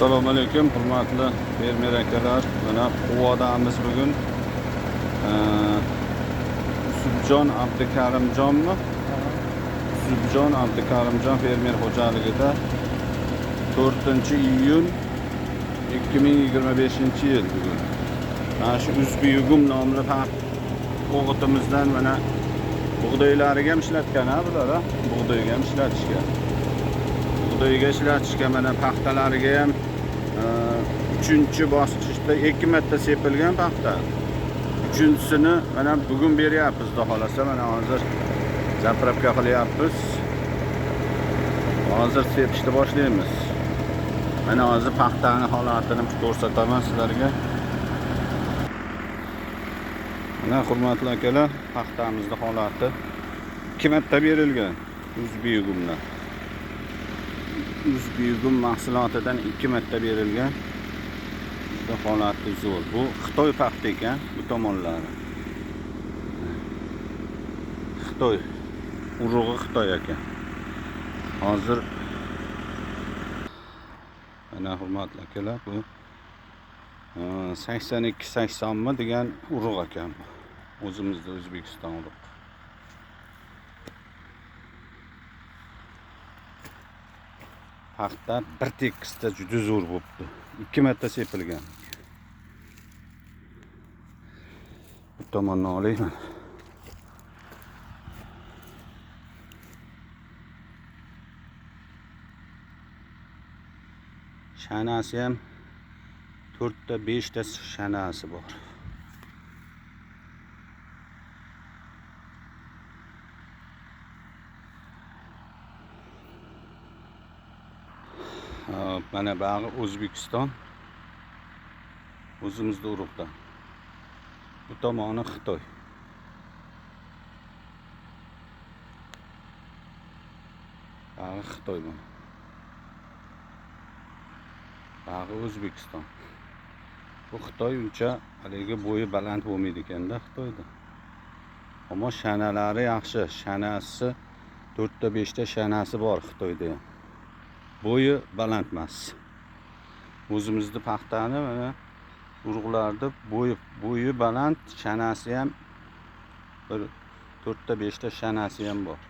Assalomu alaykum, hurmatli fermer akalar. Mana quvadamiz bugun Subjon Abdukarimjonmi? Subjon Abdukarimjon fermer xo'jaligida 4-iyun 2025-yil bugun. Mana shu Uzbiyugum nomli o'g'itimizdan mana bug'doylariga ham ishlatgan bular, bug'doyga ham ishlatishgan. Bug'doyga ishlatishga mana paxtalariga ham 3-bosqichda 2 marta sepilgan paxta. 3-sini mana bugun beryapmiz, xudo xolasa. Mana hozir zapravka qilyapmiz. Hozir sepishni boshlaymiz. Mana hozir paxtaning holatini ko'rsataman sizlarga. Mana hurmatli akalar, paxtamizning holati 2 marta berilgan Uzbiyugumdan. Uzbiyugum mahsulotidan 2 marta berilgan. Juda holati zo'r. Bu Xitoy paxta ekan, bu tomonlari. Xitoy, urug'i Xitoy ekan. Hozir mana hurmatli akalar, bu 82-80 mi degan urug' ekan bu. O'zimizda O'zbekiston urug'. Paxta bir tekisda juda zo'r bo'libdi. 2 marta sepilgan. Bu tomonni olayman. Shanasi ham 4-5 shanasi bor. Mana bag'i O'zbekiston. O'zimizda urug'dan. Bu tomoni Xitoy. Bag'i Xitoy bu. Bag'i O'zbekiston. Bu Xitoy uncha haligi bo'yi baland bo'lmaydi ekanda Xitoyda. Ammo shanalari yaxshi. Shanasi 4-5 shanasi bor Xitoyda ham. Bo'yi baland emas. O'zimizda paxtani mana urug'larda bo'yi baland, shanasi ham bir 4-5 shanasi ham bor.